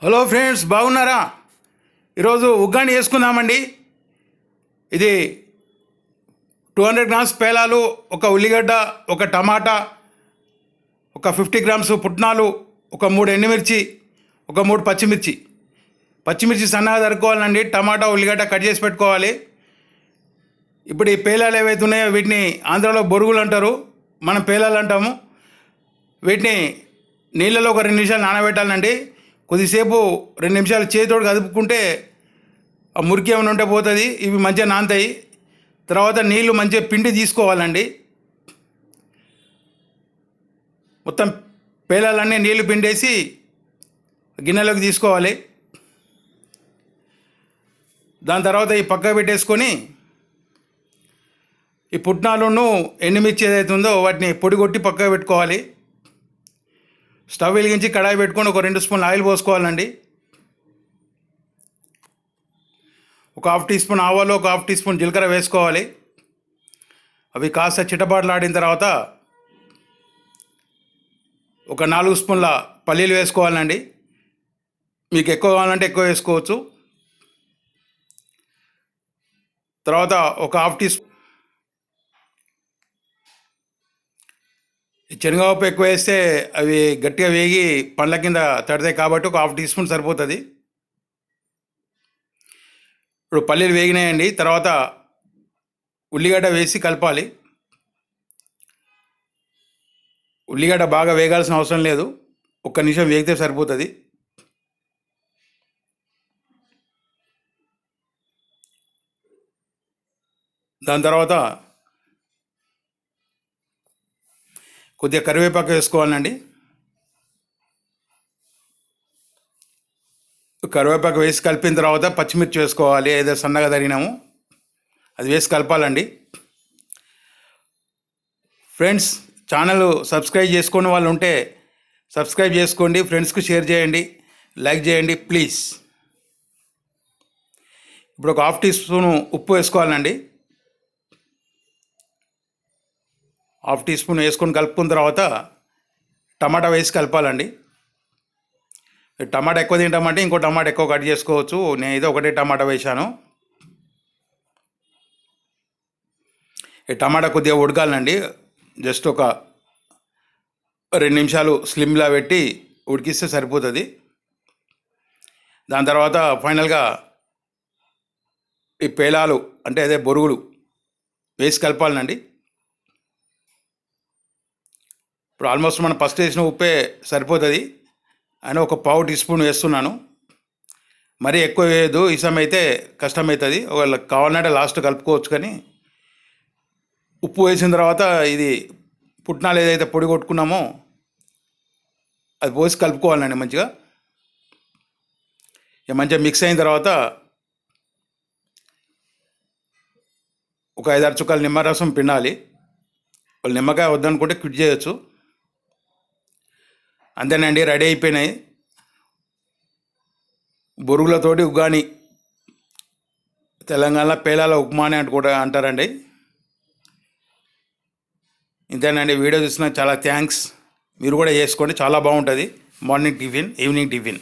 Hello friends, బాగున్నారా? ఈరోజు ఉగ్గాని వేసుకుందామండి. ఇది 200 గ్రామ్స్ పేలాలు, ఒక ఉల్లిగడ్డ, ఒక టమాటా, ఒక 50 గ్రామ్స్ పుట్నాలు, ఒక 3 ఎండుమిర్చి, ఒక 3 పచ్చిమిర్చి. పచ్చిమిర్చి సన్నగా తరుక్కోవాలండి. టమాటా, ఉల్లిగడ్డ కట్ చేసి పెట్టుకోవాలి. ఇప్పుడు ఈ పేలాలు ఏవైతే ఉన్నాయో వీటిని ఆంధ్రాలో బొరుగులు అంటారు, మనం పేలాలు అంటాము. వీటిని నీళ్ళలో ఒక 2 నిమిషాలు నానబెట్టాలండి. కొద్దిసేపు 2 నిమిషాలు చేతితోటి కదుపుకుంటే ఆ మురికి ఏమైనా ఉంటే పోతుంది. ఇవి మంచిగా నానతాయి. తర్వాత నీళ్లు మంచిగా పిండి తీసుకోవాలండి. మొత్తం పేలాలన్నీ నీళ్లు పిండేసి గిన్నెలోకి తీసుకోవాలి. దాని తర్వాత ఈ పక్కకు పెట్టేసుకొని ఈ పుట్నాలను ఎండుమిర్చి ఏదైతే ఉందో వాటిని పొడి కొట్టి పక్కకు పెట్టుకోవాలి. స్టవ్ వెలిగించి కడాయి పెట్టుకొని ఒక 2 స్పూన్లు ఆయిల్ పోసుకోవాలండి. ఒక హాఫ్ టీ స్పూన్ ఆవాలు, ఒక హాఫ్ టీ స్పూన్ జీలకర్ర వేసుకోవాలి. అవి కాస్త చిటపాటలాడిన తర్వాత ఒక 4 స్పూన్ల పల్లీలు వేసుకోవాలండి. మీకు ఎక్కువ కావాలంటే ఎక్కువ వేసుకోవచ్చు. తర్వాత ఒక హాఫ్ టీ స్పూన్ శనగపప్పు ఎక్కువ వేస్తే అవి గట్టిగా వేగి పండ్ల కింద తడతాయి కాబట్టి ఒక హాఫ్ టీ స్పూన్ సరిపోతుంది. ఇప్పుడు పల్లీలు వేగినాయండి. తర్వాత ఉల్లిగడ్డ వేసి కలపాలి. ఉల్లిగడ్డ బాగా వేగాల్సిన అవసరం లేదు, 1 నిమిషం వేగితే సరిపోతుంది. దాని తర్వాత కొద్దిగా కరివేపాకు వేసుకోవాలండి. కరివేపాకు వేసి కలిపిన తర్వాత పచ్చిమిర్చి వేసుకోవాలి, ఏదో సన్నగా తరిగినాము అది వేసి కలపాలండి. ఫ్రెండ్స్, ఛానల్ సబ్స్క్రైబ్ చేసుకునే వాళ్ళు ఉంటే సబ్స్క్రైబ్ చేసుకోండి, ఫ్రెండ్స్కి షేర్ చేయండి, లైక్ చేయండి ప్లీజ్. ఇప్పుడు ఒక హాఫ్ టీ స్పూన్ ఉప్పు వేసుకోవాలండి. హాఫ్ టీ స్పూన్ వేసుకొని కలుపుకున్న తర్వాత టమాటా వేసి కలపాలండి. టమాటా ఎక్కువ తింటామంటే ఇంకో టమాటా ఎక్కువ కట్ చేసుకోవచ్చు. నేను ఇది ఒకటే టమాటా వేసాను. ఈ టమాటా కొద్దిగా ఉడకాలండి. జస్ట్ ఒక 2 నిమిషాలు స్లిమ్లా పెట్టి ఉడికిస్తే సరిపోతుంది. దాని తర్వాత ఫైనల్గా ఈ పేలాలు అంటే అదే బొరుగులు వేసి కలపాలండి. ఇప్పుడు ఆల్మోస్ట్ మనం ఫస్ట్ వేసిన ఉప్పే సరిపోతుంది అని ఒక పావు టీ స్పూన్ వేస్తున్నాను. మరీ ఎక్కువ వేయదు, ఇసం అయితే కష్టమవుతుంది. ఒకవేళ కావాలంటే లాస్ట్ కలుపుకోవచ్చు. కానీ ఉప్పు వేసిన తర్వాత ఇది పుట్నాలు ఏదైతే పొడి కొట్టుకున్నామో అది పోసి కలుపుకోవాలండి మంచిగా. ఇక మంచిగా మిక్స్ అయిన తర్వాత ఒక 5-6 చుక్కలు నిమ్మరసం పిండాలి. వాళ్ళు నిమ్మకాయ వద్దనుకుంటే క్విట్ చేయొచ్చు. అంతేనండి, రెడీ అయిపోయినాయి బొరుగులతోటి ఉగ్గాని. తెలంగాణలో పేలాల ఉప్మా అని కూడా అంటారండి. ఇంతేనండి. వీడియో చూసినా చాలా థ్యాంక్స్. మీరు కూడా చేసుకోండి, చాలా బాగుంటుంది. Morning tiffin, evening tiffin.